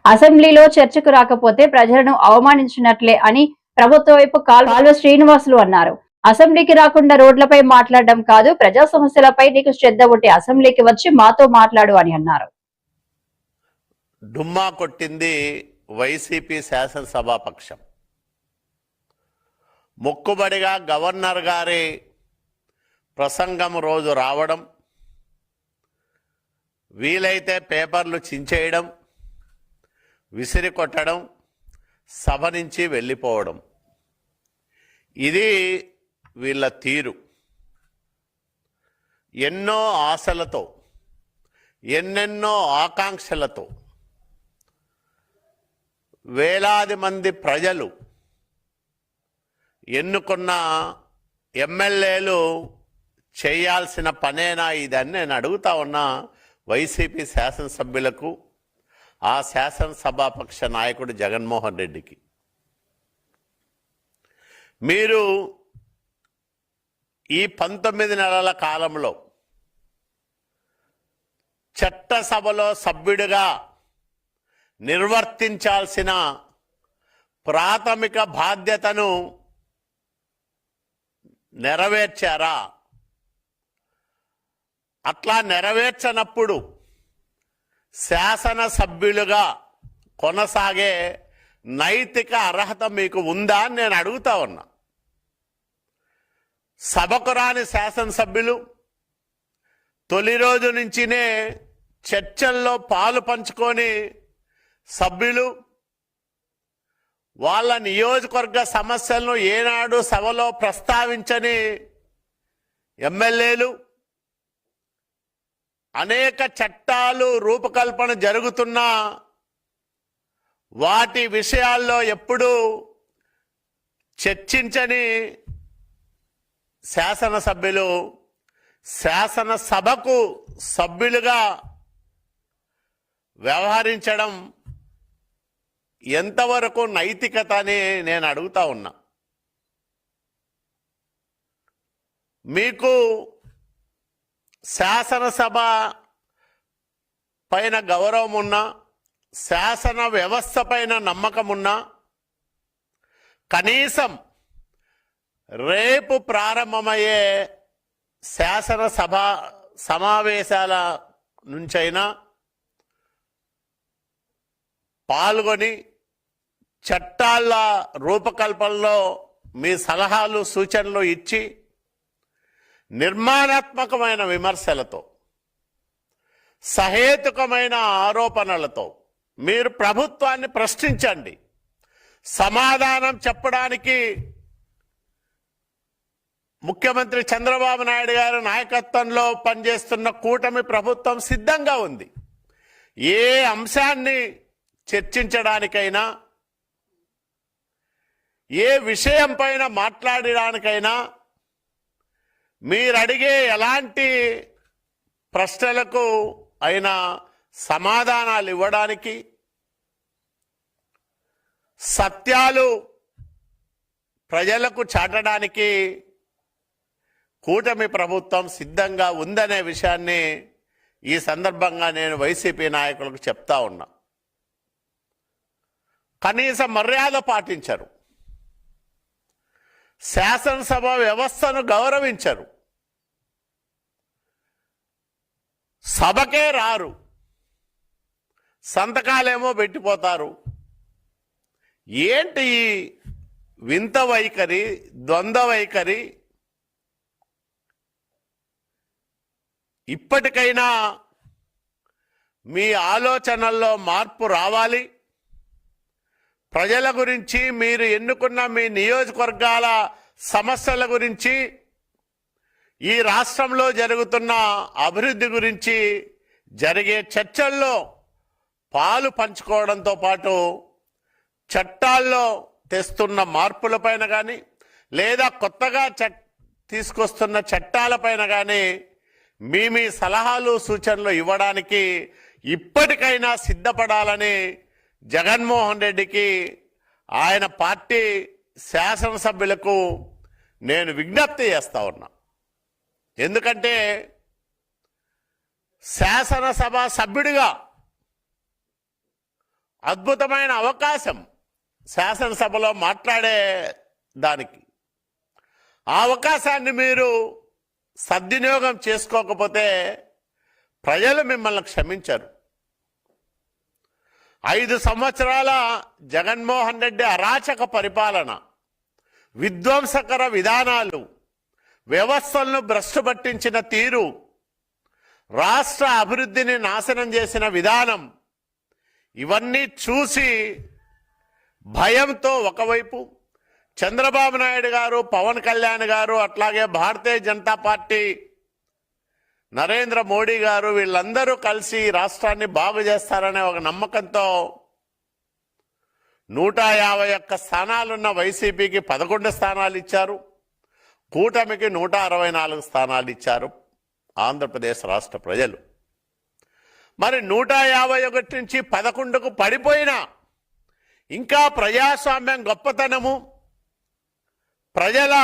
అసెంబ్లీలో చర్చకు రాకపోతే ప్రజలను అవమానించినట్లే అని ప్రభుత్వ వైపు కాల్వ శ్రీనివాసులు అన్నారు. అసెంబ్లీకి రాకుండా రోడ్లపై మాట్లాడడం కాదు, ప్రజా సమస్యలపై నీకు శ్రద్ధ ఉంటే అసెంబ్లీకి వచ్చి మాతో మాట్లాడు అని అన్నారు. డుమ్మా కొట్టింది వైసీపీ శాసనసభాపక్షం. మొక్కుబడిగా గవర్నర్ గారి ప్రసంగం రోజు రావడం, వీలైతే పేపర్లు చించేయడం, విసిరి కొట్టడం, సభ నుంచి వెళ్ళిపోవడం, ఇది వీళ్ళ తీరు. ఎన్నో ఆశలతో, ఎన్నెన్నో ఆకాంక్షలతో వేలాది మంది ప్రజలు ఎన్నుకున్న ఎమ్మెల్యేలు చేయాల్సిన పనేనా ఇదని నేను అడుగుతా ఉన్నా వైసీపీ శాసనసభ్యులకు, ఆ శాసనసభాపక్ష నాయకుడు జగన్మోహన్ రెడ్డికి. మీరు ఈ 19 నెలల కాలంలో చట్టసభలో సభ్యుడిగా నిర్వర్తించాల్సిన ప్రాథమిక బాధ్యతను నెరవేర్చారా? అట్లా నెరవేర్చనప్పుడు శాసనసభ్యులుగా కొనసాగే నైతిక అర్హత మీకు ఉందా అని నేను అడుగుతా ఉన్నా. సభకు రాని శాసనసభ్యులు తొలి రోజు నుంచినే చర్చల్లో పాలు పంచుకొని సభ్యులు వాళ్ళ నియోజకవర్గ సమస్యలను ఏనాడు సభలో ప్రస్తావించని ఎమ్మెల్యేలు, అనేక చట్టాలు రూపకల్పన జరుగుతున్నా వాటి విషయాల్లో ఎప్పుడూ చర్చించని శాసనసభ్యులు శాసనసభకు సభ్యులుగా వ్యవహరించడం ఎంతవరకు నైతికత అని నేను అడుగుతా ఉన్నా. మీకు శాసనసభ పైన గౌరవం ఉన్నా, శాసన వ్యవస్థ పైన నమ్మకం ఉన్నా, కనీసం రేపు ప్రారంభమయ్యే శాసనసభ సమావేశాల నుంచైనా పాల్గొని చట్టాల రూపకల్పనలో మీ సలహాలు సూచనలు ఇచ్చి నిర్మాణాత్మకమైన విమర్శలతో, సహేతుకమైన ఆరోపణలతో మీరు ప్రభుత్వాన్ని ప్రశ్నించండి. సమాధానం చెప్పడానికి ముఖ్యమంత్రి చంద్రబాబు నాయుడు గారి నాయకత్వంలో పనిచేస్తున్న కూటమి ప్రభుత్వం సిద్ధంగా ఉంది. ఏ అంశాన్ని చర్చించడానికైనా, ఏ విషయం పైన మాట్లాడడానికైనా, మీరు అడిగే ఎలాంటి ప్రశ్నలకు అయినా సమాధానాలు ఇవ్వడానికి, సత్యాలు ప్రజలకు చాటడానికి కూటమి ప్రభుత్వం సిద్ధంగా ఉందనే విషయాన్ని ఈ సందర్భంగా నేను వైసీపీ నాయకులకు చెప్తా ఉన్నా. కనీస మర్యాద పాటించరు, శాసనసభ వ్యవస్థను గౌరవించరు, సభకే రారు, సంతకాలేమో పెట్టిపోతారు. ఏంటి ఈ వింత వైఖరి, ద్వంద్వ వైఖరి? ఇప్పటికైనా మీ ఆలోచనల్లో మార్పు రావాలి. ప్రజల గురించి, మీరు ఎన్నుకున్న మీ నియోజకవర్గాల సమస్యల గురించి, ఈ రాష్ట్రంలో జరుగుతున్న అభివృద్ధి గురించి జరిగే చర్చల్లో పాలు పంచుకోవడంతో పాటు చట్టాల్లో తెస్తున్న మార్పులపైన కానీ, లేదా కొత్తగా తీసుకొస్తున్న చట్టాలపైన కానీ మీ సలహాలు సూచనలు ఇవ్వడానికి ఇప్పటికైనా సిద్ధపడాలని జగన్మోహన్ రెడ్డికి, ఆయన పార్టీ శాసనసభ్యులకు నేను విజ్ఞప్తి చేస్తా ఉన్నా. ఎందుకంటే శాసనసభ సభ్యుడిగా అద్భుతమైన అవకాశం శాసనసభలో మాట్లాడే దానికి. ఆ అవకాశాన్ని మీరు సద్వినియోగం చేసుకోకపోతే ప్రజలు మిమ్మల్ని క్షమించరు. 5 సంవత్సరాల జగన్మోహన్ రెడ్డి అరాచక పరిపాలన, విధ్వంసకర విధానాలు, వ్యవస్థలను భ్రష్టు పట్టించిన తీరు, రాష్ట్ర అభివృద్ధిని నాశనం చేసిన విధానం, ఇవన్నీ చూసి భయంతో ఒకవైపు చంద్రబాబు నాయుడు గారు, పవన్ కళ్యాణ్ గారు, అట్లాగే భారతీయ జనతా పార్టీ నరేంద్ర మోడీ గారు వీళ్ళందరూ కలిసి రాష్ట్రాన్ని బాగు చేస్తారనే ఒక నమ్మకంతో 151 స్థానాలున్న వైసీపీకి 11 స్థానాలు ఇచ్చారు, కూటమికి 164 స్థానాలు ఇచ్చారు ఆంధ్రప్రదేశ్ రాష్ట్ర ప్రజలు. మరి 151 నుంచి 11కు పడిపోయినా ఇంకా ప్రజాస్వామ్యం గొప్పతనము, ప్రజల